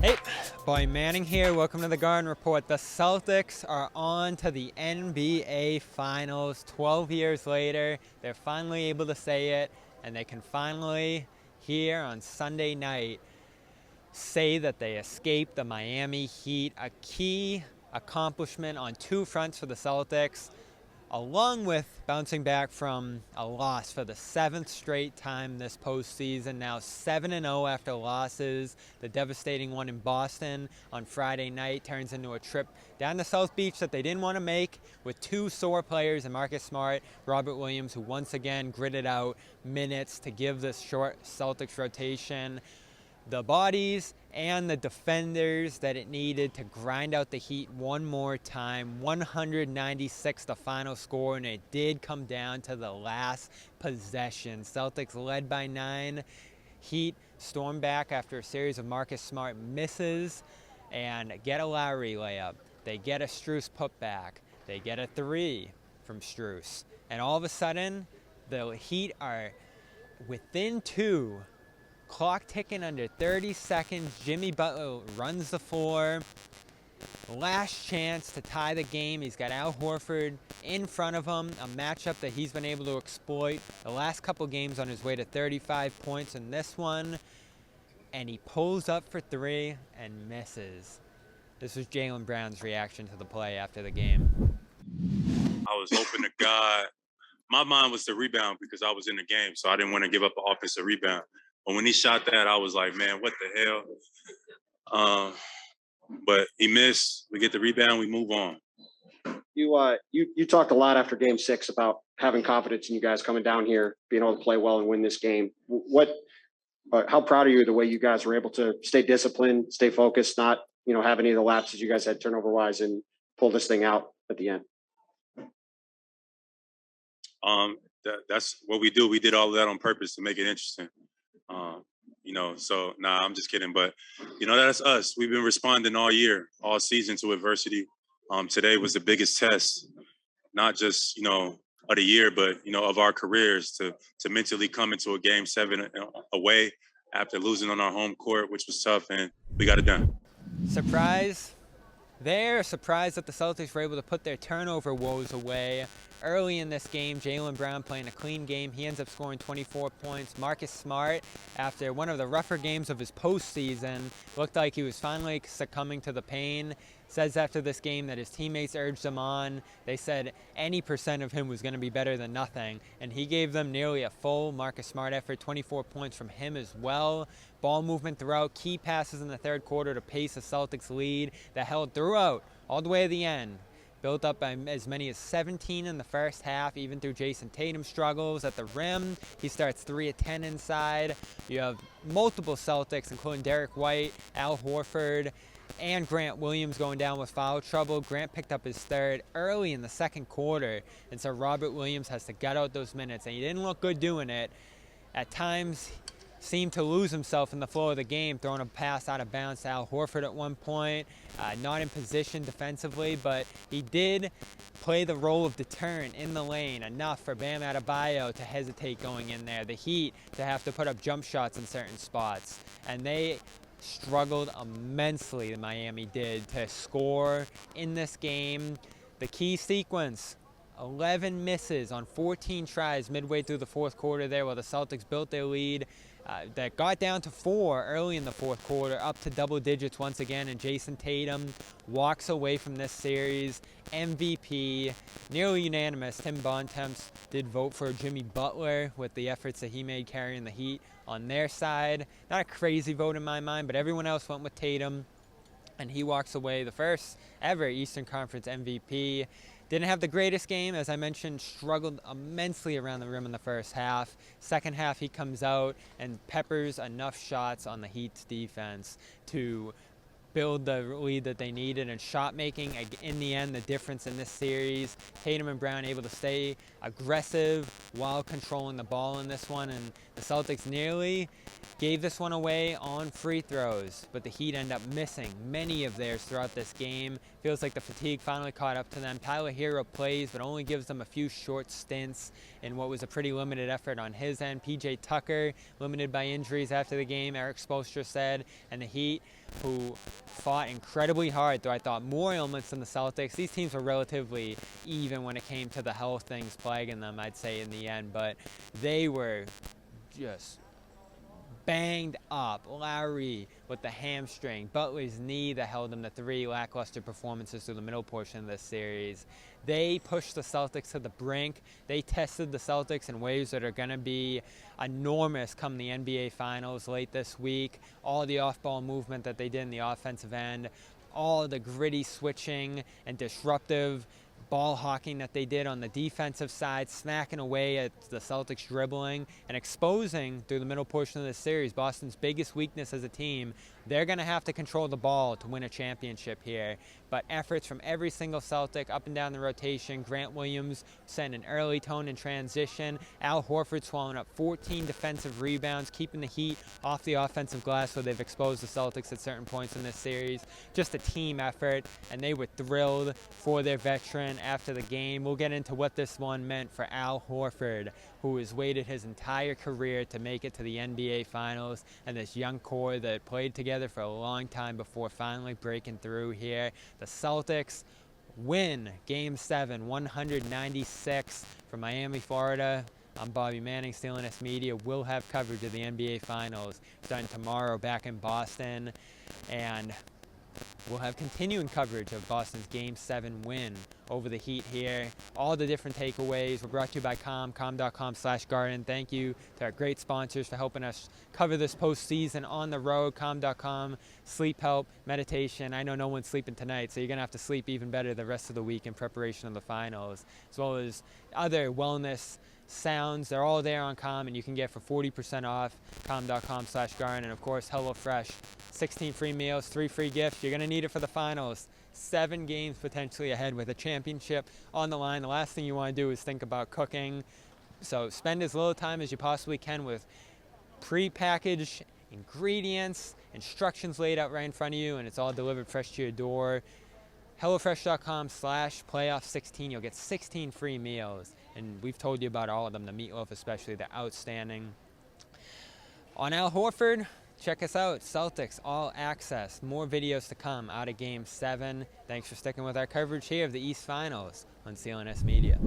Hey, Boy Manning here. Welcome to the Garden Report. The Celtics are on to the NBA Finals 12 years later. They're finally able to say it, and they can finally, here on Sunday night, say that they escaped the Miami Heat, a key accomplishment on two fronts for the Celtics, along with bouncing back from a loss for the seventh straight time this postseason. Now 7-0 after losses. The devastating one in Boston on Friday night turns into a trip down to South Beach that they didn't want to make, with two sore players in Marcus Smart, Robert Williams, who once again gritted out minutes to give this short Celtics rotation the bodies and the defenders that it needed to grind out the Heat one more time. 196 the final score, and it did come down to the last possession. Celtics led by 9. Heat storm back after a series of Marcus Smart misses and get a Lowry layup. They get a Strus putback. They get a 3 from Strus. And all of a sudden, the Heat are within 2. Clock ticking under 30 seconds. Jimmy Butler runs the floor. Last chance to tie the game. He's got Al Horford in front of him, a matchup that he's been able to exploit the last couple games on his way to 35 points in this one. And he pulls up for 3 and misses. This was Jaylen Brown's reaction to the play after the game. I was hoping to God. My mind was to rebound because I was in the game, so I didn't want to give up an offensive rebound. But when he shot that, I was like, man, what the hell? But he missed. We get the rebound. We move on. You talked a lot after Game 6 about having confidence in you guys coming down here, being able to play well and win this game. How proud are you of the way you guys were able to stay disciplined, stay focused, not have any of the lapses you guys had turnover wise, and pull this thing out at the end? That's what we do. We did all of that on purpose to make it interesting. So I'm just kidding. But, that's us. We've been responding all year, all season to adversity. Today was the biggest test, not just, of the year, but, of our careers to mentally come into a Game 7 away after losing on our home court, which was tough, and we got it done. Surprise. They're surprised that the Celtics were able to put their turnover woes away. Early in this game, Jaylen Brown playing a clean game. He ends up scoring 24 points. Marcus Smart, after one of the rougher games of his postseason, looked like he was finally succumbing to the pain. Says after this game that his teammates urged him on. They said any percent of him was going to be better than nothing. And he gave them nearly a full Marcus Smart effort, 24 points from him as well. Ball movement throughout, key passes in the third quarter to pace the Celtics lead that held throughout, all the way to the end. Built up by as many as 17 in the first half, even through Jayson Tatum struggles at the rim. He starts 3 of 10 inside. You have multiple Celtics, including Derek White, Al Horford, and Grant Williams going down with foul trouble. Grant picked up his third early in the second quarter, and so Robert Williams has to gut out those minutes, and he didn't look good doing it. At times, seemed to lose himself in the flow of the game, throwing a pass out of bounds to Al Horford at one point. Not in position defensively, but he did play the role of deterrent in the lane enough for Bam Adebayo to hesitate going in there. The Heat to have to put up jump shots in certain spots. And they struggled immensely, Miami did, to score in this game. The key sequence, 11 misses on 14 tries midway through the fourth quarter there, while the Celtics built their lead. That got down to 4 early in the fourth quarter, up to double digits once again, and Jayson Tatum walks away from this series MVP, nearly unanimous. Tim Bontemps did vote for Jimmy Butler with the efforts that he made carrying the Heat on their side. Not a crazy vote in my mind, but everyone else went with Tatum, and he walks away the first ever Eastern Conference MVP. Didn't have the greatest game, as I mentioned, struggled immensely around the rim in the first half. Second half, he comes out and peppers enough shots on the Heat's defense to build the lead that they needed, and shot making, in the end, the difference in this series. Tatum and Brown able to stay aggressive while controlling the ball in this one, and the Celtics nearly gave this one away on free throws, but the Heat end up missing many of theirs throughout this game. Feels like the fatigue finally caught up to them. Tyler Hero plays, but only gives them a few short stints in what was a pretty limited effort on his end. PJ Tucker, limited by injuries after the game, Eric Spoelstra said, and the Heat, who fought incredibly hard, though I thought more ailments than the Celtics. These teams were relatively even when it came to the health things plaguing them, I'd say, in the end, but they were just banged up. Lowry with the hamstring, Butler's knee that held him to 3 lackluster performances through the middle portion of this series. They pushed the Celtics to the brink. They tested the Celtics in ways that are going to be enormous come the NBA Finals late this week. All the off-ball movement that they did in the offensive end, all the gritty switching and disruptive ball hawking that they did on the defensive side, smacking away at the Celtics dribbling and exposing through the middle portion of the series Boston's biggest weakness as a team. They're going to have to control the ball to win a championship here. But efforts from every single Celtic up and down the rotation. Grant Williams sent an early tone in transition. Al Horford swallowing up 14 defensive rebounds, keeping the Heat off the offensive glass where they've exposed the Celtics at certain points in this series. Just a team effort, and they were thrilled for their veteran after the game. We'll get into what this one meant for Al Horford, who has waited his entire career to make it to the NBA Finals, and this young core that played together for a long time before finally breaking through here. The Celtics win Game 7, 196 from Miami, Florida. I'm Bobby Manning, CLNS Media. We'll have coverage of the NBA Finals starting tomorrow back in Boston, and we'll have continuing coverage of Boston's Game 7 win over the Heat here. All the different takeaways were brought to you by com.com/garden. Thank you to our great sponsors for helping us cover this postseason on the road. Com.com, sleep help, meditation. I know no one's sleeping tonight, so you're going to have to sleep even better the rest of the week in preparation of the finals, as well as other wellness sounds. They're all there on Com, and you can get for 40% off com.com/garden. And of course, HelloFresh, 16 free meals, 3 free gifts. You're going to need it for the finals. 7 games potentially ahead with a championship on the line. The last thing you want to do is think about cooking. So spend as little time as you possibly can with pre-packaged ingredients, instructions laid out right in front of you, and it's all delivered fresh to your door. HelloFresh.com/playoff16. You'll get 16 free meals, and we've told you about all of them. The meatloaf especially, they're outstanding. On Al Horford, check us out, Celtics All Access. More videos to come out of Game 7. Thanks for sticking with our coverage here of the East Finals on CLNS Media.